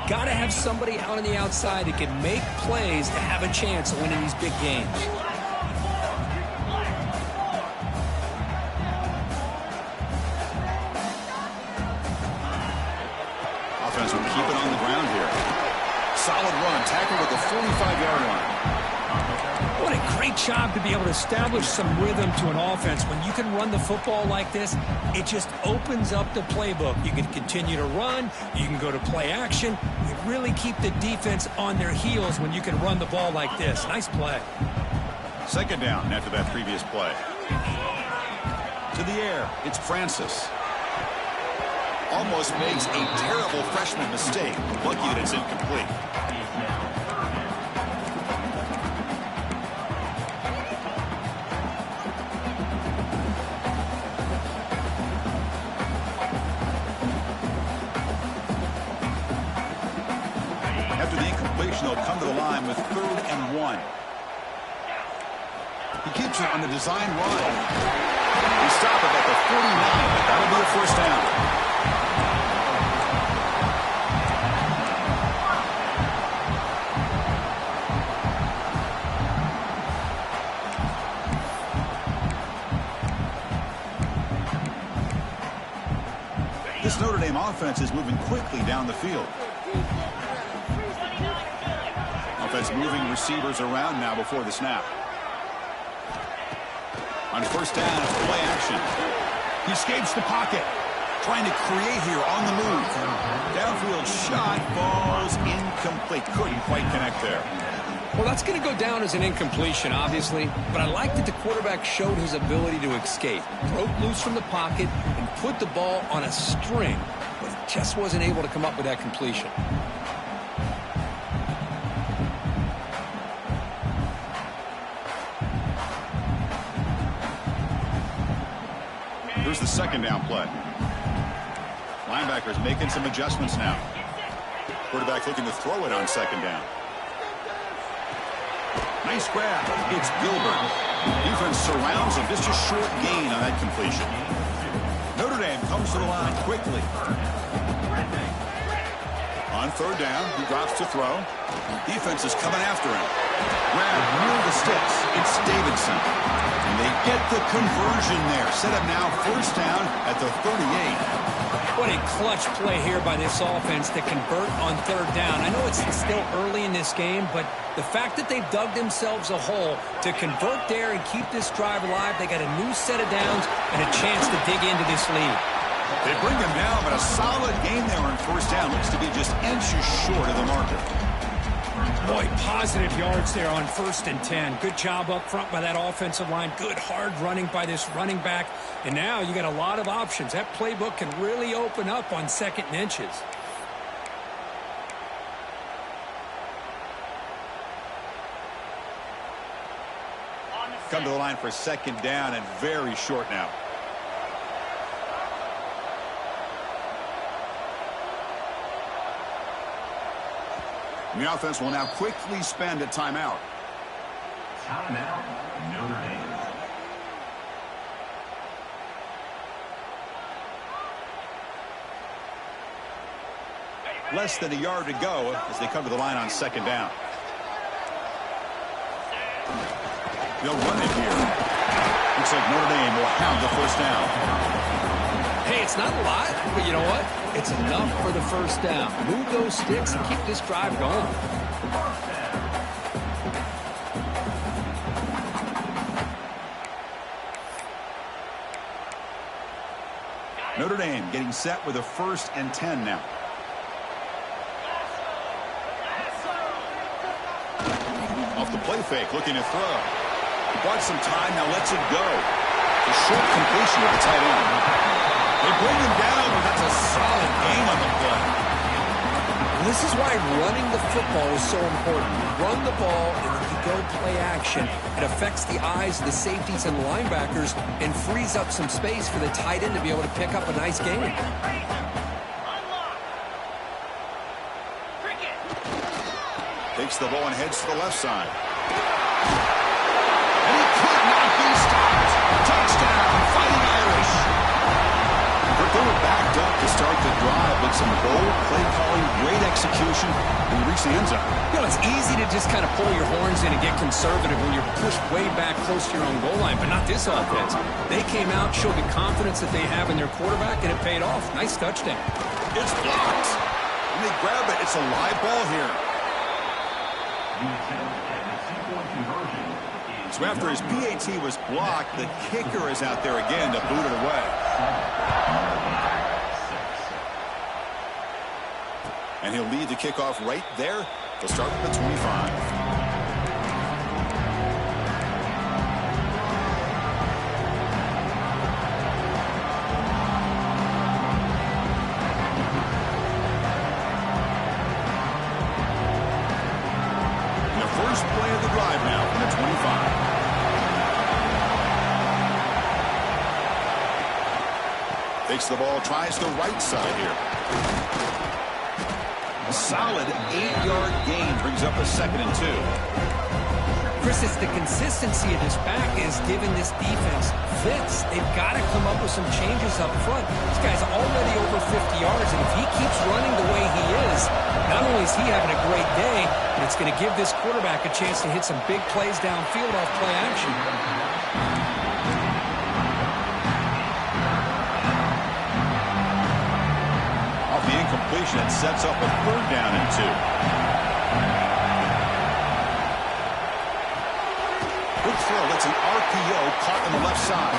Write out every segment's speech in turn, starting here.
You got to have somebody out on the outside that can make plays to have a chance of winning these big games. Offense will keep it on the ground here. Solid run, tackle at the 45-yard line. What a great job to be able to establish some rhythm to an offense. When you can run the football like this, it just opens up the playbook. You can continue to run. You can go to play action. You really keep the defense on their heels when you can run the ball like this. Nice play. Second down after that previous play. To the air, it's Francis. Almost makes a terrible freshman mistake. Lucky that it's incomplete. After the incompletion, they'll come to the line with 3rd and 1. He keeps it on the design run. They stop it at the 49, but that'll be a first down. This Notre Dame offense is moving quickly down the field. Offense moving receivers around now before the snap. On first down, it's play action. He escapes the pocket. Trying to create here on the move. Downfield shot falls incomplete. Couldn't quite connect there. Well, that's going to go down as an incompletion, obviously, but I like that the quarterback showed his ability to escape. Broke loose from the pocket and put the ball on a string, but just wasn't able to come up with that completion. Here's the second down play. Linebackers making some adjustments now. Quarterback looking to throw it on second down. Nice grab. It's Gilbert. Defense surrounds him. Just a short gain on that completion. Notre Dame comes to the line quickly. On third down, he drops to throw. Defense is coming after him. Grab near the sticks. It's Davidson. And they get the conversion there. Set up now first down at the 38. What a clutch play here by this offense to convert on third down. I know it's still early in this game, but the fact that they've dug themselves a hole to convert there and keep this drive alive, they got a new set of downs and a chance to dig into this lead. They bring them down, but a solid gain there on first down. Looks to be just inches short of the marker. Boy, positive yards there on 1st and 10. Good job up front by that offensive line. Good hard running by this running back. And now you got a lot of options. That playbook can really open up on 2nd and inches. Come to the line for second down and very short now. The offense will now quickly spend a timeout. Timeout, Notre Dame. Less than a yard to go as they come to the line on second down. They'll run it here. Looks like Notre Dame will have the first down. Hey, it's not a lot, but you know what? It's enough for the first down. Move those sticks and keep this drive going. Notre Dame getting set with a 1st and 10 now. Off the play fake, looking to throw. He bought some time, now lets it go. A short completion with the tight end. They bring him down, but that's a solid game on the play. And this is why running the football is so important. You run the ball and then you go play action. It affects the eyes of the safeties and linebackers and frees up some space for the tight end to be able to pick up a nice game. Takes the ball and heads to the left side. And he could not be stopped. Touchdown, Fighting Irish. They were backed up to start the drive with some bold play calling, great execution. solution and reach the end zone. You know, it's easy to just kind of pull your horns in and get conservative when you're pushed way back close to your own goal line, but not this offense. They came out, showed the confidence that they have in their quarterback, and it paid off. Nice touchdown. It's blocked. When they grab it, it's a live ball here. So after his PAT was blocked, the kicker is out there again to boot it away. And he'll lead the kickoff right there. They'll start with the 25. First play of the drive now from the 25. Takes the ball, tries the right side here. A solid 8-yard gain brings up a 2nd and 2. Chris, it's the consistency of this back is giving this defense fits. They've got to come up with some changes up front. This guy's already over 50 yards, and if he keeps running the way he is, not only is he having a great day, but it's going to give this quarterback a chance to hit some big plays downfield off play action. Off the incompletion, it sets up a 3rd down and 2. Good throw. That's an RPO caught on the left side.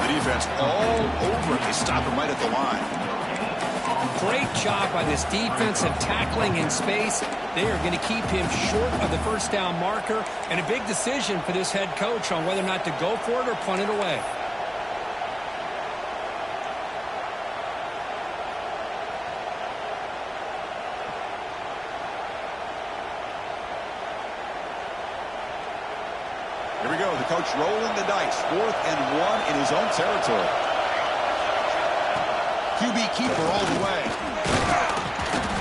The defense all over it. They stop him right at the line. Great job by this defensive tackling in space. They are going to keep him short of the first down marker, and a big decision for this head coach on whether or not to go for it or punt it away. Here we go. The coach rolling the dice. 4th and 1 in his own territory. QB keeper all the way.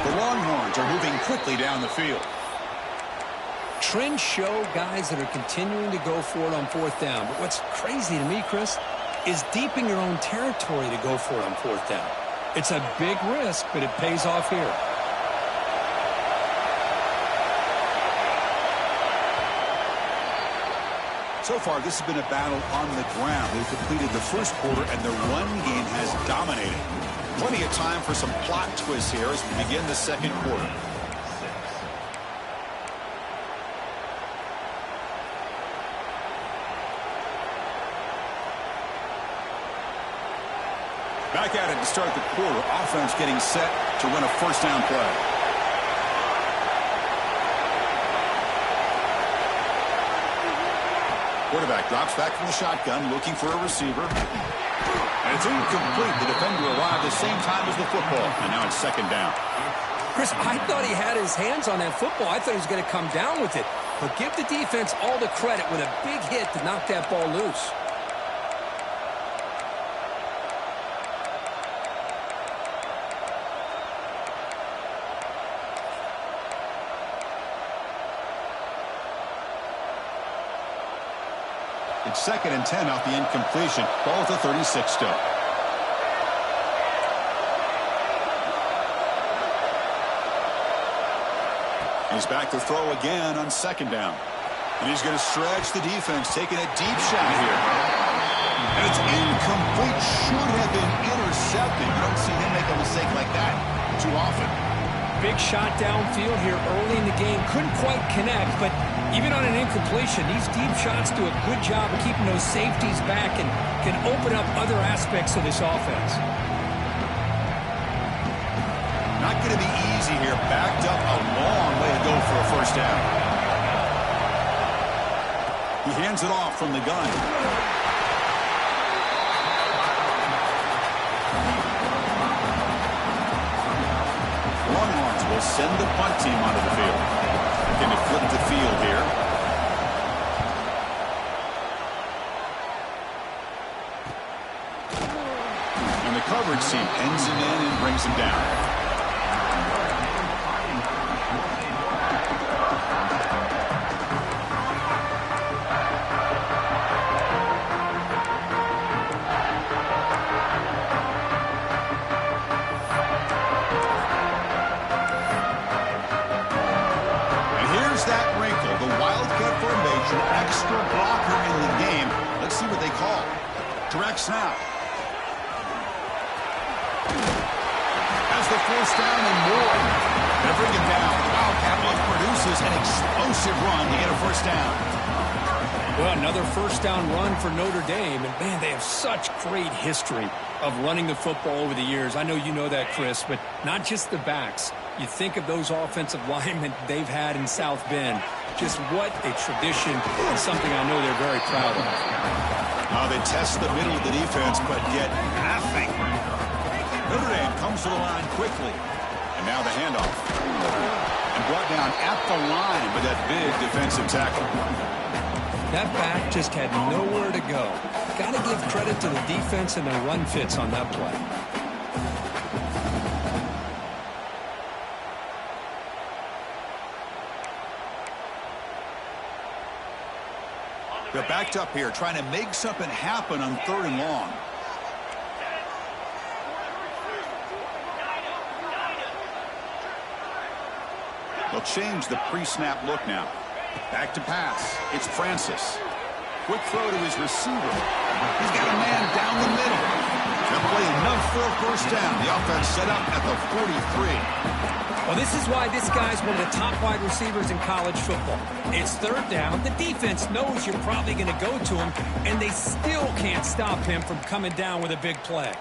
The Longhorns are moving quickly down the field. Trends show guys that are continuing to go for it on 4th down. But what's crazy to me, Chris, is deep in your own territory to go for it on 4th down. It's a big risk, but it pays off here. So far, this has been a battle on the ground. They've completed the first quarter, and the run game has dominated. Plenty of time for some plot twists here as we begin the 2nd quarter. Back at it to start the quarter. Offense getting set to run a 1st down play. Quarterback drops back from the shotgun, looking for a receiver. And it's incomplete. The defender arrived the same time as the football. And now it's 2nd down. Chris, I thought he had his hands on that football. I thought he was going to come down with it. But give the defense all the credit with a big hit to knock that ball loose. It's 2nd and 10 off the incompletion. Ball at the 36 still. He's back to throw again on 2nd down. And he's going to stretch the defense, taking a deep shot here. And it's incomplete. Should have been intercepted. You don't see him make a mistake like that too often. Big shot downfield here early in the game. Couldn't quite connect, but even on an incompletion, these deep shots do a good job of keeping those safeties back and can open up other aspects of this offense. Not going to be easy here. Backed up a long way to go for a 1st down. He hands it off from the gun. Longhorns will send the punt team onto the field. Can they flip the field here? And the coverage team ends him in and brings him down. Correct snap. Has the first down and more. They bring it down. Wildcat produces an explosive run to get a first down. Well, another first down run for Notre Dame. And, man, they have such great history of running the football over the years. I know you know that, Chris, but not just the backs. You think of those offensive linemen they've had in South Bend. Just what a tradition and something I know they're very proud of. They test the middle of the defense, but get nothing. Notre Dame comes to the line quickly. And now the handoff. And brought down at the line with that big defensive tackle. That back just had nowhere to go. Got to give credit to the defense and their run fits on that play. They're backed up here, trying to make something happen on 3rd and long. They'll change the pre-snap look now. Back to pass. It's Francis. Quick throw to his receiver. He's got a man down the middle. They'll play enough for a first down. The offense set up at the 43. Well, this is why this guy's one of the top wide receivers in college football. It's 3rd down. The defense knows you're probably going to go to him, and they still can't stop him from coming down with a big play.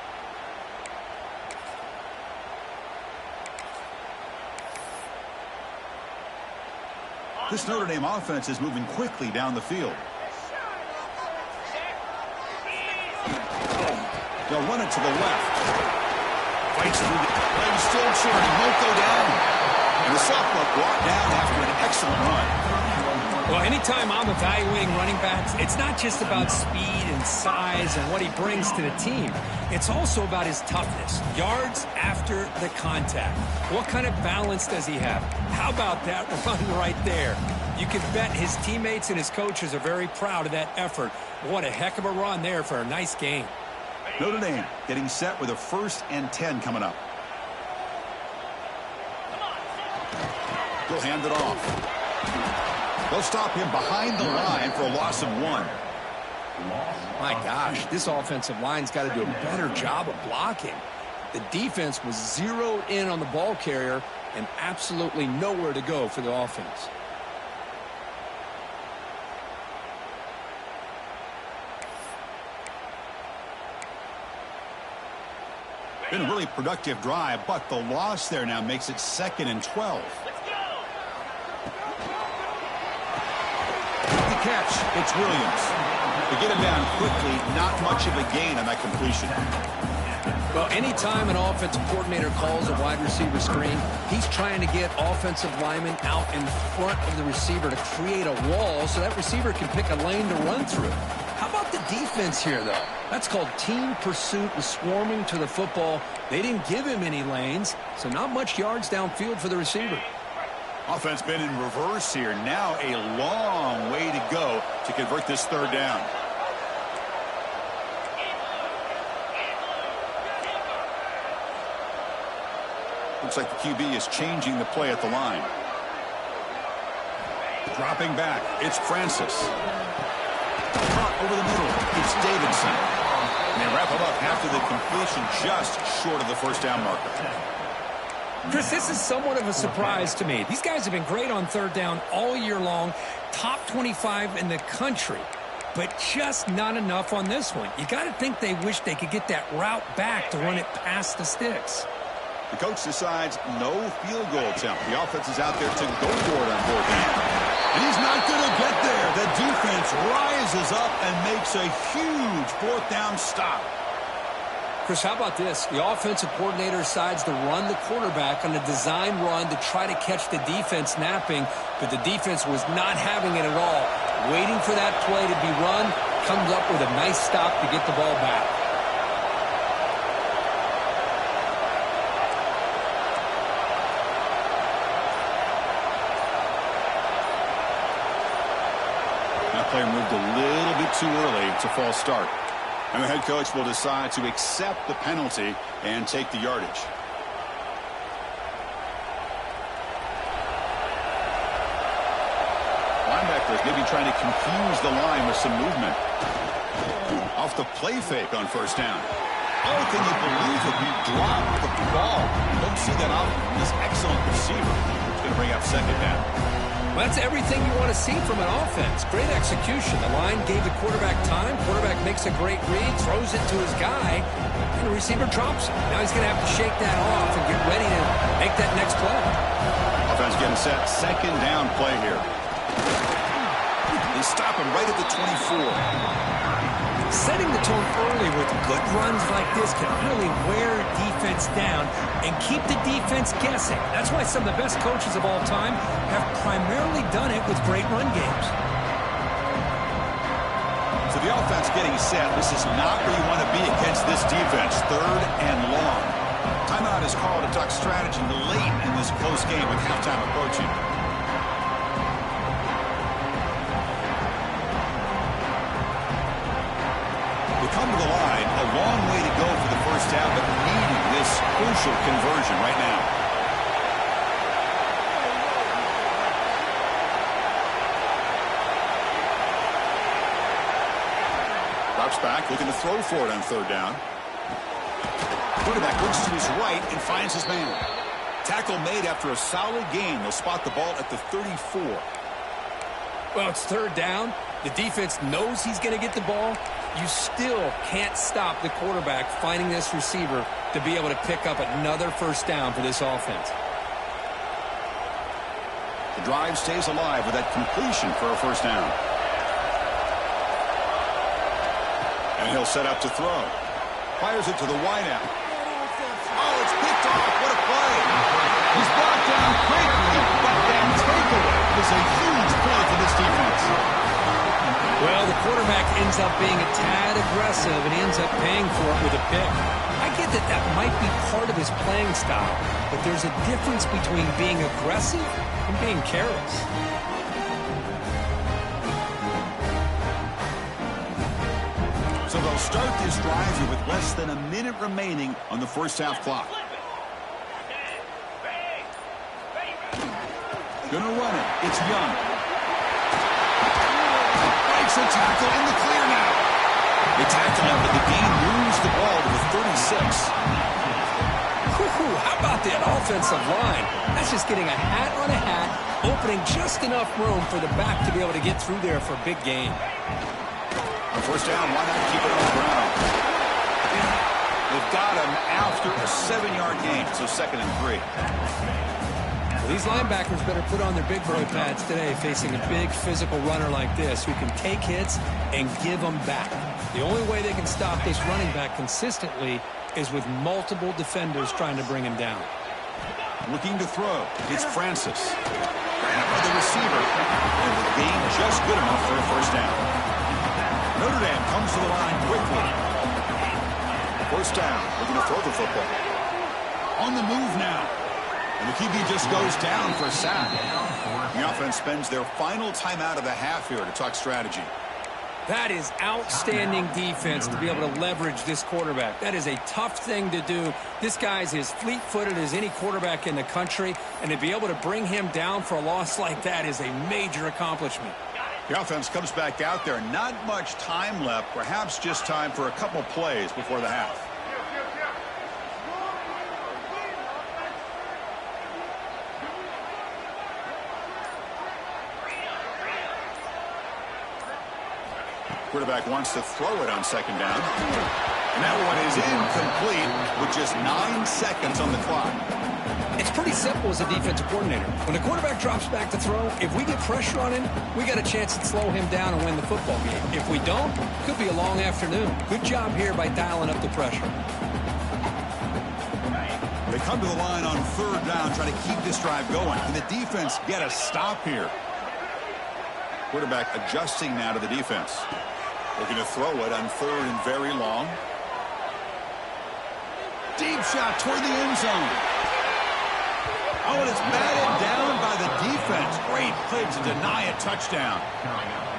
This Notre Dame offense is moving quickly down the field. They'll run it to the left. Fights through the leg, still cheering. Won't go down. And the sophomore brought down after an excellent run. Well, anytime I'm evaluating running backs, it's not just about speed and size and what he brings to the team. It's also about his toughness. Yards after the contact. What kind of balance does he have? How about that run right there? You can bet his teammates and his coaches are very proud of that effort. What a heck of a run there for a nice game. Notre Dame getting set with a 1st and 10 coming up. They'll hand it off. They'll stop him behind the line for a loss of 1. My gosh, this offensive line's got to do a better job of blocking. The defense was zeroed in on the ball carrier and absolutely nowhere to go for the offense. Been a really productive drive, but the loss there now makes it 2nd and 12. The catch, it's Williams. To get him down quickly, not much of a gain on that completion. Well, anytime an offensive coordinator calls a wide receiver screen, he's trying to get offensive linemen out in front of the receiver to create a wall so that receiver can pick a lane to run through. How about the defense here, though? That's called team pursuit and swarming to the football. They didn't give him any lanes, so not much yards downfield for the receiver. Offense been in reverse here. Now a long way to go to convert this 3rd down. Looks like the QB is changing the play at the line. Dropping back, it's Francis. Caught over the middle, it's Davidson. And they wrap him up after the completion just short of the first down marker. Chris, this is somewhat of a surprise to me. These guys have been great on 3rd down all year long, top 25 in the country, but just not enough on this one. You got to think they wish they could get that route back to run it past the sticks. The coach decides no field goal attempt. The offense is out there to go for it on 4th down. And he's not going to get there. The defense rises up and makes a huge 4th down stop. Chris, how about this? The offensive coordinator decides to run the quarterback on a design run to try to catch the defense napping, but the defense was not having it at all. Waiting for that play to be run, comes up with a nice stop to get the ball back. That player moved a little bit too early. It's a false start. And the head coach will decide to accept the penalty and take the yardage. Linebacker blockers, maybe trying to confuse the line with some movement. Off the play fake on first down. Oh, can you believe it? He dropped the ball. Don't see that out. This excellent receiver. It's going to bring up second down. Well, that's everything you want to see from an offense. Great execution. The line gave the quarterback time. Quarterback makes a great read, throws it to his guy, and the receiver drops it. Now he's going to have to shake that off and get ready to make that next play. Offense getting set. Second down play here. They stop him right at the 24. Setting the tone early with good runs like this can really wear defense down and keep the defense guessing. That's why some of the best coaches of all time have primarily done it with great run games. So the offense getting set. This is not where you want to be against this defense. Third and long. Timeout is called to talk strategy late in this close game with halftime approaching. Come to the line, a long way to go for the first half, but needing this crucial conversion right now. Drops back, looking to throw for it on third down. Quarterback looks to his right and finds his man. Tackle made after a solid gain. They'll spot the ball at the 34. Well, it's third down. The defense knows he's going to get the ball. You still can't stop the quarterback finding this receiver to be able to pick up another first down for this offense. The drive stays alive with that completion for a first down. And he'll set up to throw. Fires it to the wideout. Oh, it's picked off. What a play. He's brought down quickly, but that takeaway is a huge play for this defense. Well, the quarterback ends up being a tad aggressive, and he ends up paying for it with a pick. I get that that might be part of his playing style, but there's a difference between being aggressive and being careless. So they'll start this drive here with less than a minute remaining on the first half clock. Gonna run it. It's Young. Breaks a tackle in the clear now. They tackle him, but the game moves the ball to the 36. How about that offensive line? That's just getting a hat on a hat, opening just enough room for the back to be able to get through there for a big gain. On first down, why not keep it on the ground? They've got him after a 7-yard gain, so 2nd and 3. Well, these linebackers better put on their big boy pads today, facing a big physical runner like this who can take hits and give them back. The only way they can stop this running back consistently is with multiple defenders trying to bring him down. Looking to throw. It's Francis. Ran up by the receiver. And the gain just good enough for a first down. Notre Dame comes to the line quickly. First down. Looking to throw the football. On the move now. And the QB just goes down for a sack. The offense spends their final timeout of the half here to talk strategy. That is outstanding defense to be able to leverage this quarterback. That is a tough thing to do. This guy's as fleet-footed as any quarterback in the country, and to be able to bring him down for a loss like that is a major accomplishment. The offense comes back out there. Not much time left. Perhaps just time for a couple plays before the half. Quarterback wants to throw it on second down. And that one is incomplete with just 9 seconds on the clock. It's pretty simple as a defensive coordinator. When the quarterback drops back to throw, if we get pressure on him, we got a chance to slow him down and win the football game. If we don't, it could be a long afternoon. Good job here by dialing up the pressure. They come to the line on third down, trying to keep this drive going. Can the defense get a stop here? Quarterback adjusting now to the defense. Looking to throw it on third and very long. Deep shot toward the end zone. Oh, and it's batted down by the defense. Great play to deny a touchdown.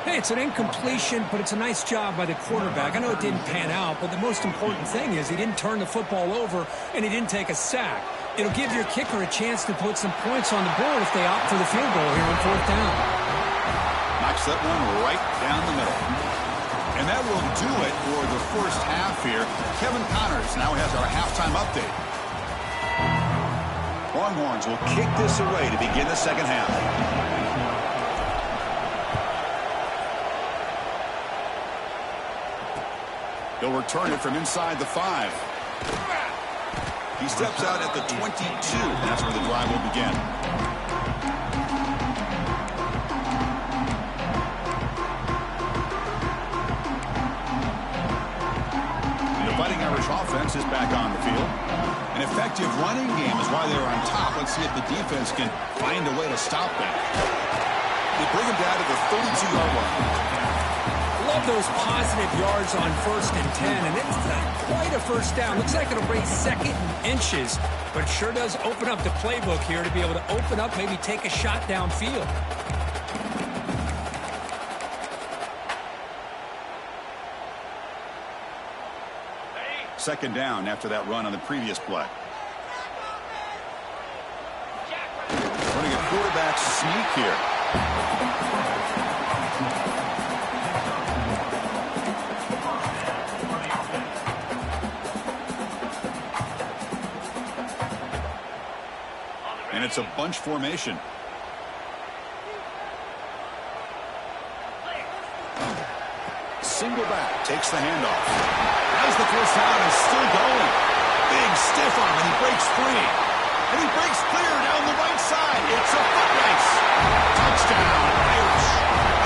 Hey, it's an incompletion, but it's a nice job by the quarterback. I know it didn't pan out, but the most important thing is he didn't turn the football over and he didn't take a sack. It'll give your kicker a chance to put some points on the board if they opt for the field goal here on fourth down. Knocks that one right down the middle. And that will do it for the first half here. Kevin Connors now has our halftime update. Longhorns will kick this away to begin the second half. He'll return it from inside the 5. He steps out at the 22. That's where the drive will begin. The Fighting Irish offense is back on the field. An effective running game is why they're on top. Let's see if the defense can find a way to stop them. They bring him down to the 32-yard line. Love those positive yards on 1st and 10, and it's not quite a first down. Looks like it'll bring 2nd and inches, but sure does open up the playbook here to be able to open up, maybe take a shot downfield. Second down after that run on the previous play. Running a quarterback sneak here. And it's a bunch formation. Single back, takes the handoff. As the first down is still going. Big stiff arm, and he breaks free. And he breaks clear down the right side. It's a foot race. Touchdown, Irish.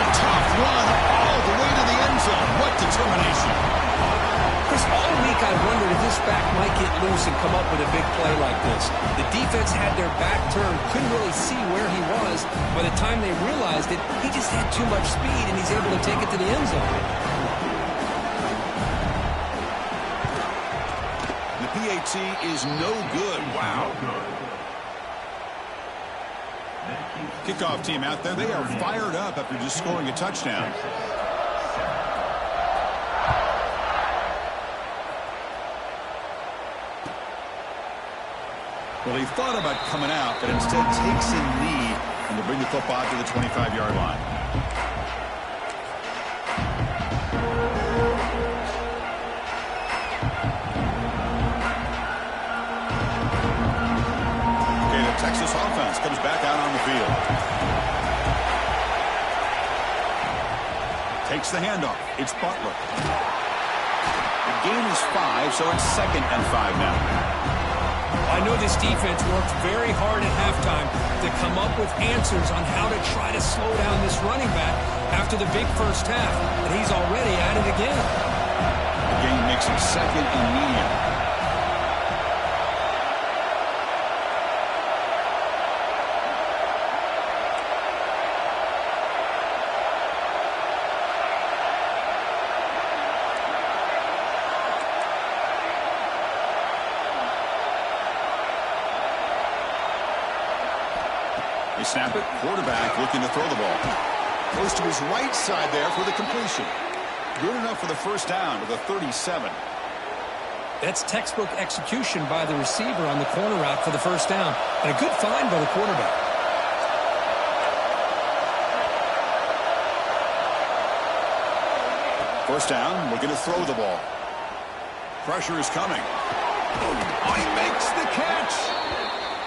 A tough run all the way to the end zone. What determination. Chris, all week I wondered if this back might get loose and come up with a big play like this. The defense had their back turned, couldn't really see where he was. By the time they realized it, he just had too much speed, and he's able to take it to the end zone. The PAT is no good. Wow. Kickoff team out there. They are fired up after just scoring a touchdown. Well, he thought about coming out, but instead takes a knee and to bring the football to the 25-yard line. Okay, the Texas offense comes back out on the field. Takes the handoff. It's Butler. The gain is 5, so it's 2nd and 5 now. I know this defense worked very hard at halftime to come up with answers on how to try to slow down this running back after the big first half, and he's already at it again. The game makes it 2nd and medium. They snap it. Quarterback looking to throw the ball. Goes to his right side there for the completion. Good enough for the first down to the 37. That's textbook execution by the receiver on the corner route for the first down. And a good find by the quarterback. First down, looking to throw the ball. Pressure is coming. Oh, he makes the catch.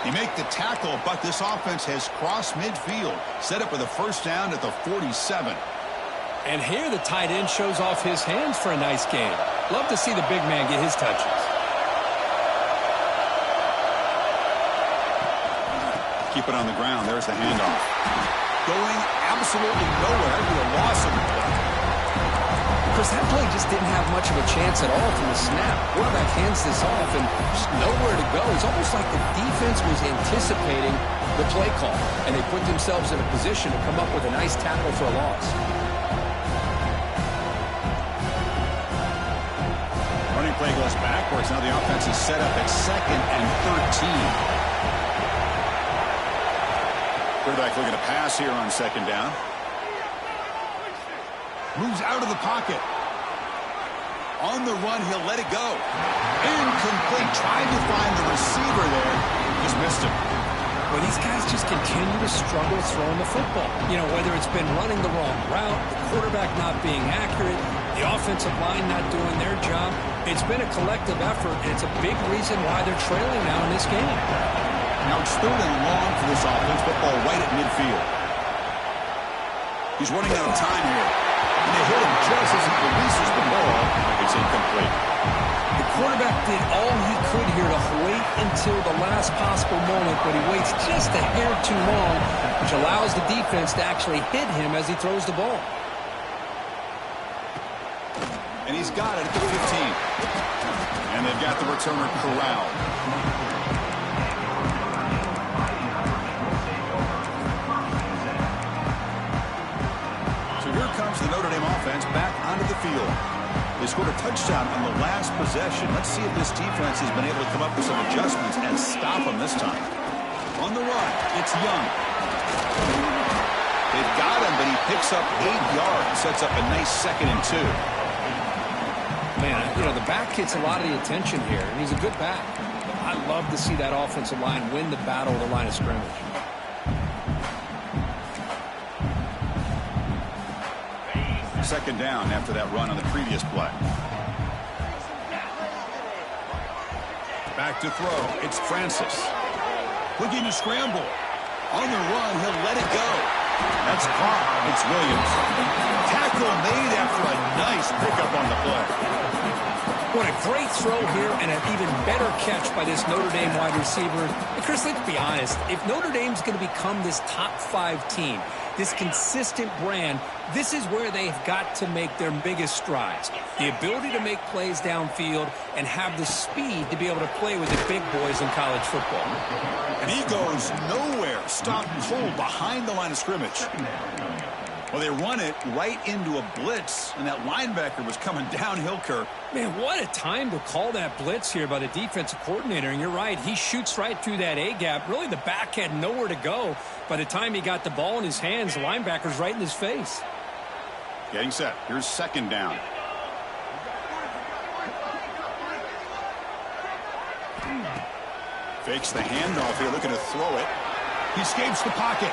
He make the tackle, but this offense has crossed midfield. Set up with a first down at the 47. And here the tight end shows off his hands for a nice game. Love to see the big man get his touches. Keep it on the ground. There's the handoff. Going absolutely nowhere to a loss of the play. Chris, that play just didn't have much of a chance at all from the snap. Quarterback hands this off and just nowhere to go. It's almost like the defense was anticipating the play call, and they put themselves in a position to come up with a nice tackle for a loss. Running play goes backwards. Now the offense is set up at 2nd and 13. Quarterback looking to pass here on 2nd down. Moves out of the pocket. On the run, he'll let it go. Incomplete. Tried to find the receiver there. Just missed him. Well, these guys just continue to struggle throwing the football. You know, whether it's been running the wrong route, the quarterback not being accurate, the offensive line not doing their job. It's been a collective effort, and it's a big reason why they're trailing now in this game. Now it's 3rd and long for this offense. Football right at midfield. He's running out of time here. And they hit him just as he releases the ball. It's incomplete. The quarterback did all he could here to wait until the last possible moment, but he waits just a hair too long, which allows the defense to actually hit him as he throws the ball. And he's got it at the 15. And they've got the returner corralled. So here comes the Notre Dame offense back onto the field. They scored a touchdown on the last possession. Let's see if this defense has been able to come up with some adjustments and stop them this time. On the run, it's Young. They've got him, but he picks up 8 yards, sets up a nice 2nd and 2. Man, you know, the back gets a lot of the attention here, and he's a good back. I love to see that offensive line win the battle of the line of scrimmage. Second down after that run on the previous play. Back to throw. It's Francis. Looking to scramble. On the run, he'll let it go. That's caught. It's Williams. Tackle made after a nice pickup on the play. What a great throw here and an even better catch by this Notre Dame wide receiver. And Chris, let's be honest. If Notre Dame's going to become this top 5 team, this consistent brand, this is where they've got to make their biggest strides. The ability to make plays downfield and have the speed to be able to play with the big boys in college football. And he goes nowhere. Stopped cold behind the line of scrimmage. Well, they run it right into a blitz, and that linebacker was coming downhill, Kirk. Man, what a time to call that blitz here by the defensive coordinator. And you're right, he shoots right through that A-gap. Really, the back had nowhere to go. By the time he got the ball in his hands, the linebacker's right in his face. Getting set. Here's 2nd down. Fakes the handoff here, looking to throw it. He escapes the pocket.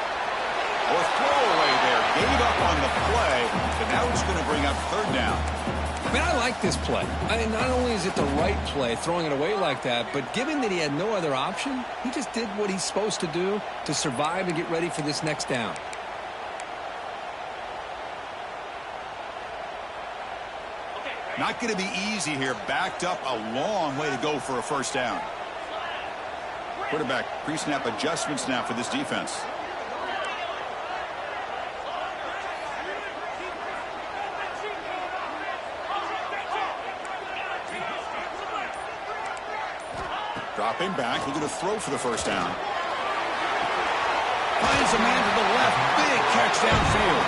Or throwaway there. Gave up on the play, but now he's going to bring up 3rd down. I mean, I like this play. Not only is it the right play, throwing it away like that, but given that he had no other option, he just did what he's supposed to do to survive and get ready for this next down. Not going to be easy here. Backed up a long way to go for a 1st down. Quarterback pre-snap adjustments now for this defense. Dropping back, looking to throw for the 1st down. Finds a man to the left, big catch downfield.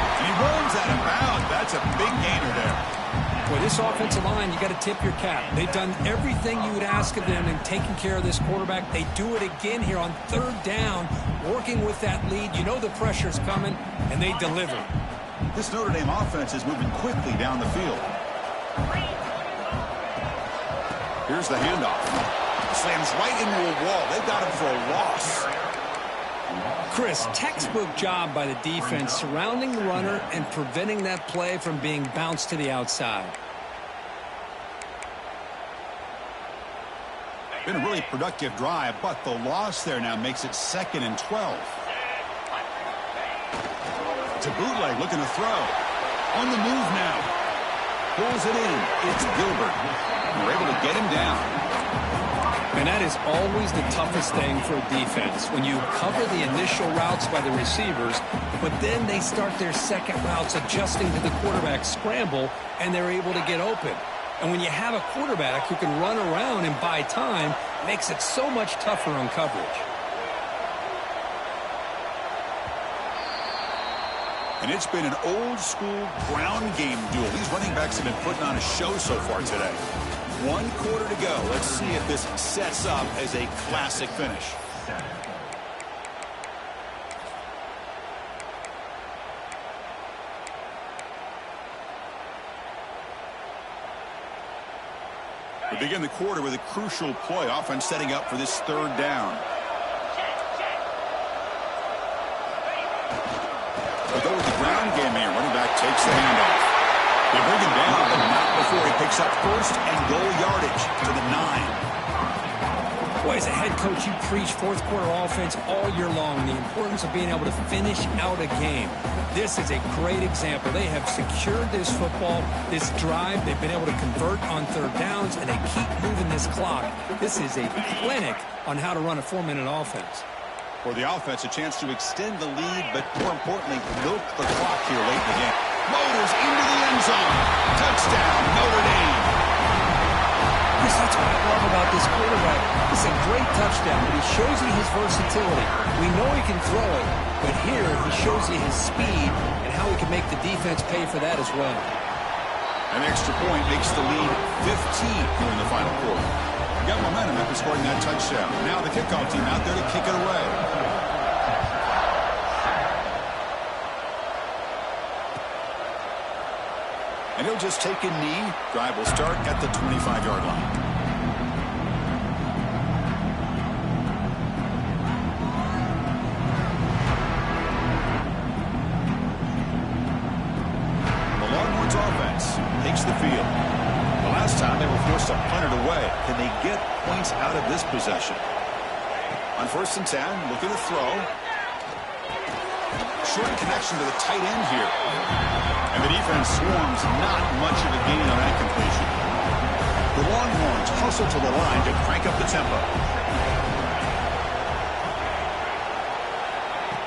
And he runs out of bounds. That's a big gainer there. Boy, this offensive line, you got to tip your cap. They've done everything you would ask of them in taking care of this quarterback. They do it again here on 3rd down, working with that lead. You know the pressure's coming, and they deliver. This Notre Dame offense is moving quickly down the field. Here's the handoff. Slams right into a wall. They got him for a loss. Chris, textbook job by the defense surrounding the runner and preventing that play from being bounced to the outside. Been a really productive drive, but the loss there now makes it 2nd and 12. It's a bootleg looking to throw. On the move now. Pulls it in. It's Gilbert. We're able to get him down. And that is always the toughest thing for a defense, when you cover the initial routes by the receivers, but then they start their second routes adjusting to the quarterback scramble, and they're able to get open. And when you have a quarterback who can run around and buy time, it makes it so much tougher on coverage. And it's been an old-school ground game duel. These running backs have been putting on a show so far today. 1 quarter to go. Let's see if this sets up as a classic finish. We begin the quarter with a crucial play. Offense setting up for this 3rd down. They go with the ground game here. Running back takes the handoff. They bring him down, but not before he picks up first and goal yardage to the 9. Boy, as a head coach, you preach fourth quarter offense all year long, the importance of being able to finish out a game. This is a great example. They have secured this football, this drive. They've been able to convert on third downs, and they keep moving this clock. This is a clinic on how to run a 4-minute offense. For the offense, a chance to extend the lead, but more importantly, milk the clock here late in the game. Motors into the end zone. Touchdown, Notre Dame. That's what I love about this quarterback. It's a great touchdown, but he shows you his versatility. We know he can throw it, but here he shows you his speed and how he can make the defense pay for that as well. An extra point makes the lead 15 here in the final quarter. Got momentum after scoring that touchdown. Now the kickoff team out there to kick it away. And he'll just take a knee. Drive will start at the 25-yard line. The Longhorns offense takes the field. The last time they were forced to punt it away. Can they get points out of this possession? On 1st and 10, looking to throw. Short connection to the tight end here. And the defense swarms not much of a gain on that completion. The Longhorns hustle to the line to crank up the tempo.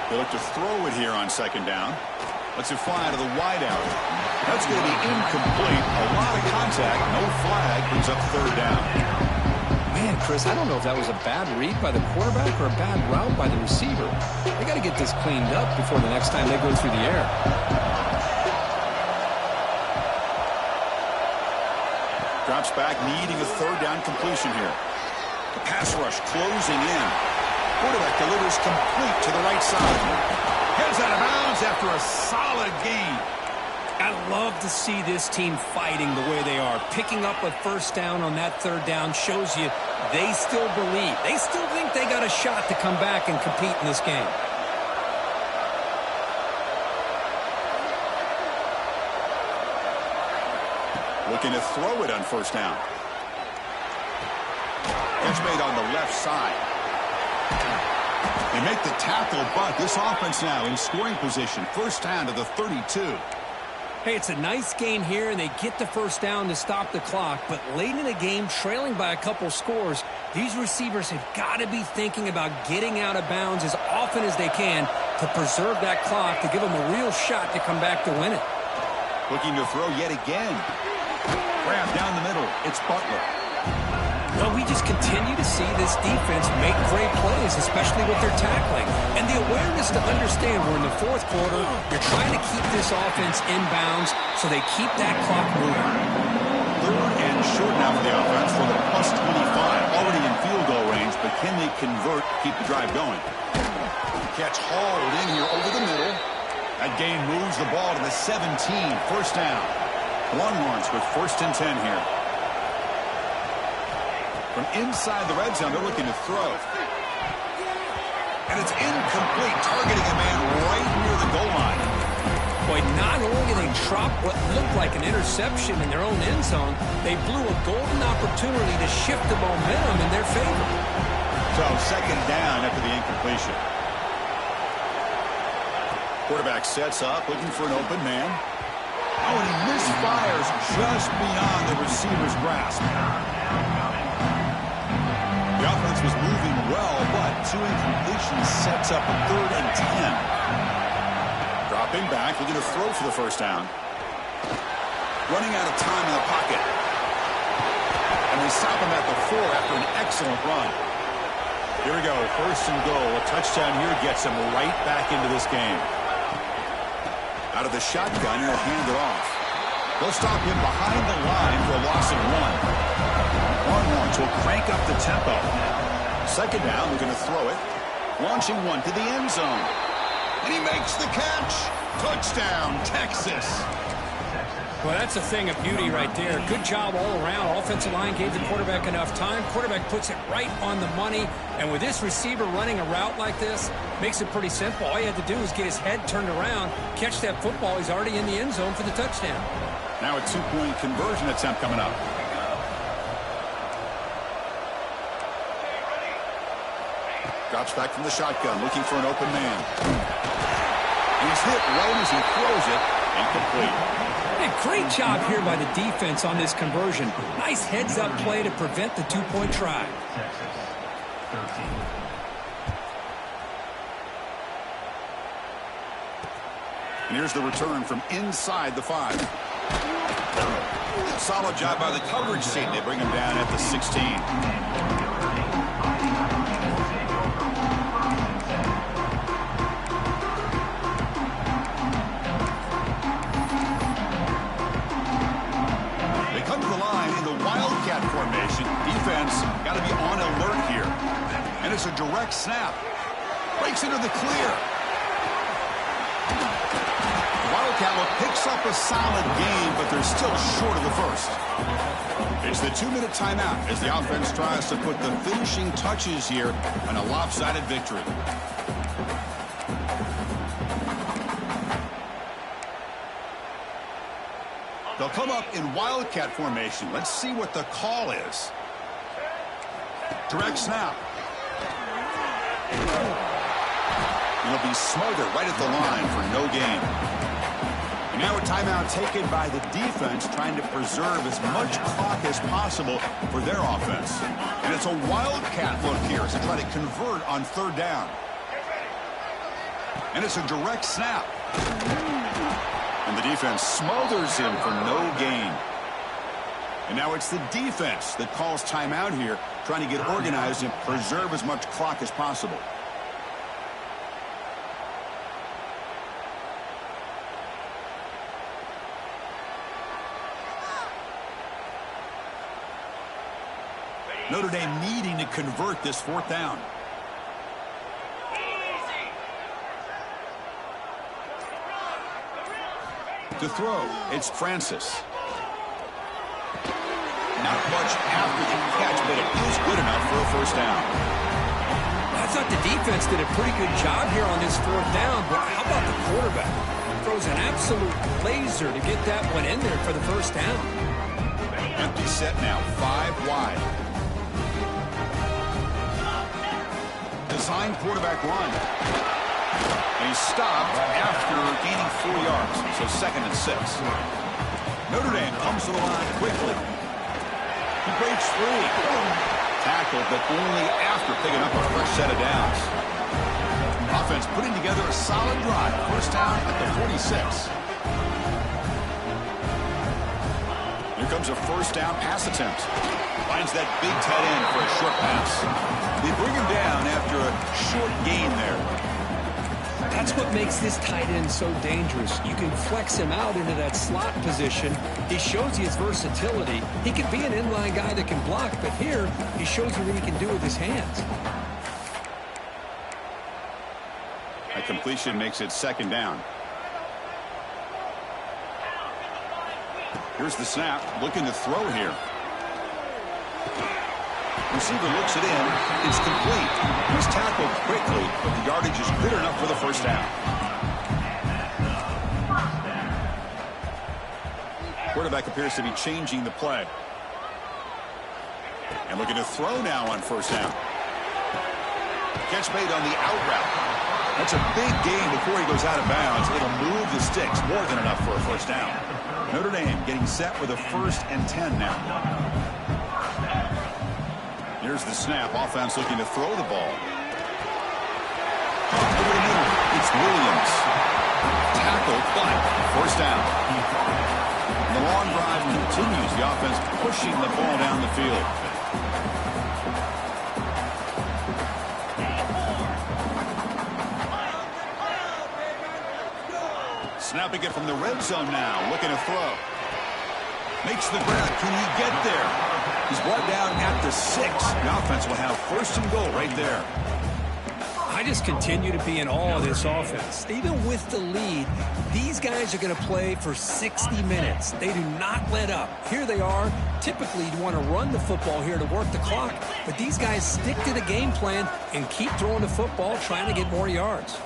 They look to throw it here on 2nd down. Lets it fly to the wideout. That's going to be incomplete. A lot of contact. No flag. Brings up 3rd down. Man, Chris, I don't know if that was a bad read by the quarterback or a bad route by the receiver. They got to get this cleaned up before the next time they go through the air. Drops back, needing a 3rd down completion here. The pass rush closing in. Quarterback delivers complete to the right side. Heads out of bounds after a solid gain. I love to see this team fighting the way they are. Picking up a 1st down on that 3rd down shows you they still believe. They still think they got a shot to come back and compete in this game. Looking to throw it on 1st down. Catch made on the left side. They make the tackle, but this offense now in scoring position. 1st down to the 32. Hey, it's a nice gain here, and they get the 1st down to stop the clock. But late in the game, trailing by a couple scores, these receivers have got to be thinking about getting out of bounds as often as they can to preserve that clock, to give them a real shot to come back to win it. Looking to throw yet again. Grab down the middle. It's Butler. Well, we just continue to see this defense make great plays, especially with their tackling. And the awareness to understand we're in the 4th quarter, you're trying to keep this offense in bounds so they keep that clock moving. 3rd and short now for the offense for the plus 25. Already in field goal range, but can they convert, keep the drive going? Catch hauled in here over the middle. That gain moves the ball to the 17. 1st down. Longhorns with 1st and 10 here. From inside the red zone, they're looking to throw. And it's incomplete, targeting a man right near the goal line. Boy, not only did they drop what looked like an interception in their own end zone, they blew a golden opportunity to shift the momentum in their favor. So 2nd down after the incompletion. Quarterback sets up, looking for an open man. Oh, and he misfires just beyond the receiver's grasp. The offense was moving well, but 2 incompletions sets up a 3rd and 10. Dropping back, looking to throw for the 1st down. Running out of time in the pocket. And they stop him at the 4 after an excellent run. Here we go, 1st and goal. A touchdown here gets him right back into this game. Out of the shotgun, he'll hand it off. They'll stop him behind the line for a loss of 1. Longhorns will crank up the tempo. 2nd down, they're going to throw it. Launching one to the end zone. And he makes the catch. Touchdown, Texas. Well, that's a thing of beauty right there. Good job all around. Offensive line gave the quarterback enough time. Quarterback puts it right on the money. And with this receiver running a route like this, makes it pretty simple. All you had to do is get his head turned around, catch that football. He's already in the end zone for the touchdown. Now a two-point conversion attempt coming up. Drops back from the shotgun, looking for an open man. And he's hit right as he throws it. Incomplete. Hey, great job here by the defense on this conversion. Nice heads-up play to prevent the two-point try. Texas, 13. And here's the return from inside the 5. Solid job by the coverage team. They bring him down at the 16. Formation. Defense got to be on alert here. And it's a direct snap. Breaks into the clear. The Wildcat picks up a solid game, but they're still short of the first. It's the 2-minute timeout as the offense tries to put the finishing touches here on a lopsided victory. They'll come up in Wildcat formation. Let's see what the call is. Direct snap. It'll be smothered right at the line for no gain. And now a timeout taken by the defense, trying to preserve as much clock as possible for their offense. And it's a Wildcat look here as they try to convert on third down. And it's a direct snap. And the defense smothers him for no gain. And now it's the defense that calls timeout here, trying to get organized and preserve as much clock as possible. Notre Dame needing to convert this fourth down. To throw, it's Francis. Not much after the catch, but it is good enough for a first down. I thought the defense did a pretty good job here on this fourth down, but how about the quarterback? Throws an absolute laser to get that one in there for the first down. Empty set now, 5 wide. Design quarterback run. And he's stopped after gaining 4 yards, so 2nd and 6. Notre Dame comes to the line quickly. He breaks free. Tackled, but only after picking up a fresh set of downs. Offense putting together a solid drive. First down at the 46. Here comes a first down pass attempt. Finds that big tight end for a short pass. They bring him down after a short gain there. That's what makes this tight end so dangerous. You can flex him out into that slot position. He shows you his versatility. He can be an inline guy that can block, but here he shows you what he can do with his hands. A completion makes it 2nd down. Here's the snap, looking to throw here. Receiver looks it in. It's complete. He's tackled quickly, but the yardage is good enough for the first down. Quarterback appears to be changing the play. And looking to throw now on first down. Catch made on the out route. That's a big gain before he goes out of bounds. It'll move the sticks, more than enough for a first down. Notre Dame getting set with a 1st and 10 now. Here's the snap. Offense looking to throw the ball. Over the middle. It's Williams. Tackled, but first down. The long drive continues. The offense pushing the ball down the field. Snapping it from the red zone now. Looking to throw. Makes the grab. Can he get there? He's brought down at the 6. The offense will have 1st and goal right there. I just continue to be in awe of this offense. Even with the lead, these guys are going to play for 60 minutes. They do not let up. Here they are. Typically, you'd want to run the football here to work the clock, but these guys stick to the game plan and keep throwing the football, trying to get more yards.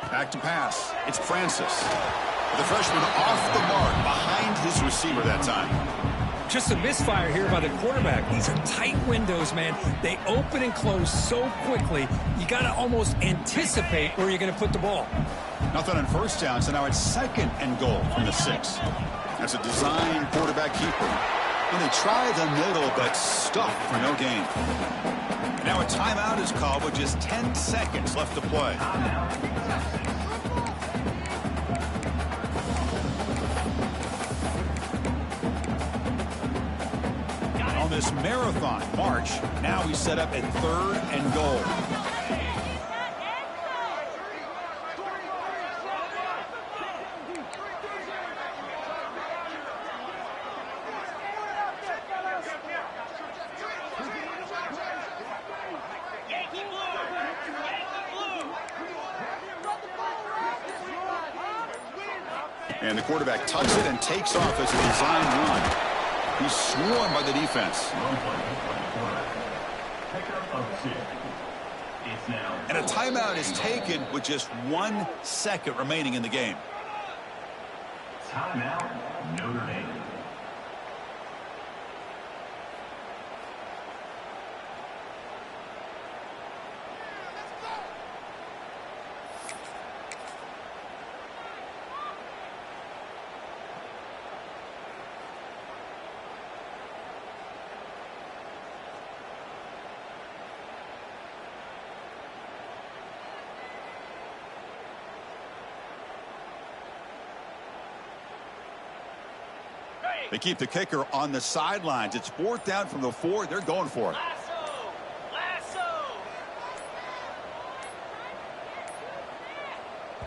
Back to pass. It's Francis. The freshman off the mark behind his receiver that time. Just a misfire here by the quarterback. These are tight windows, man. They open and close so quickly, you got to almost anticipate where you're going to put the ball. Nothing on first down, so now it's 2nd and goal from the 6. That's a design quarterback keeper. And they try the middle, but stuck for no gain. Now a timeout is called with just 10 seconds left to play. On this marathon march, now we set up at 3rd and goal. And the quarterback tucks it and takes off as a design run. He's swarmed by the defense. And a timeout is taken with just 1 second remaining in the game. Timeout, Notre Dame. They keep the kicker on the sidelines. It's 4th down from the 4. They're going for it.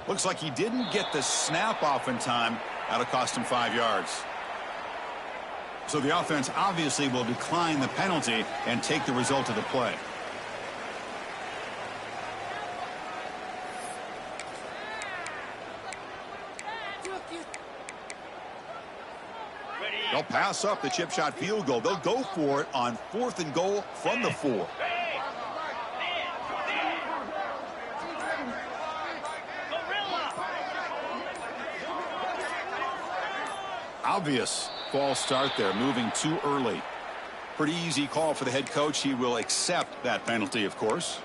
Looks like he didn't get the snap off in time. That'll cost him 5 yards. So the offense obviously will decline the penalty and take the result of the play. They'll pass up the chip shot field goal. They'll go for it on 4th and goal from the 4. Obvious false start there, moving too early. Pretty easy call for the head coach. He will accept that penalty, of course.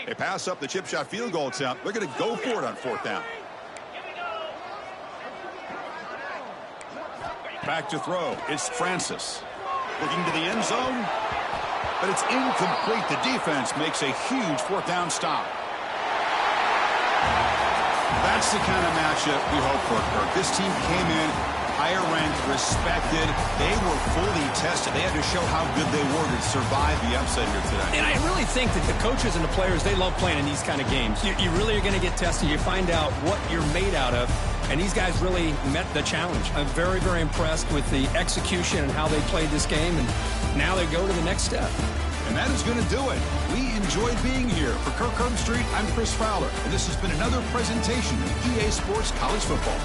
They pass up the chip shot field goal attempt. They're going to go for it on 4th down. Back to throw. It's Francis. Looking to the end zone. But it's incomplete. The defense makes a huge 4th down stop. That's the kind of matchup we hope for, Kirk. This team came in higher ranked, respected. They were fully tested. They had to show how good they were to survive the upset here today. And I really think that the coaches and the players, they love playing in these kind of games. You really are going to get tested. You find out what you're made out of. And these guys really met the challenge. I'm very, very impressed with the execution and how they played this game. And now they go to the next step. And that is going to do it. We enjoyed being here. For Kirk Herbstreit, I'm Chris Fowler. And this has been another presentation of EA Sports College Football.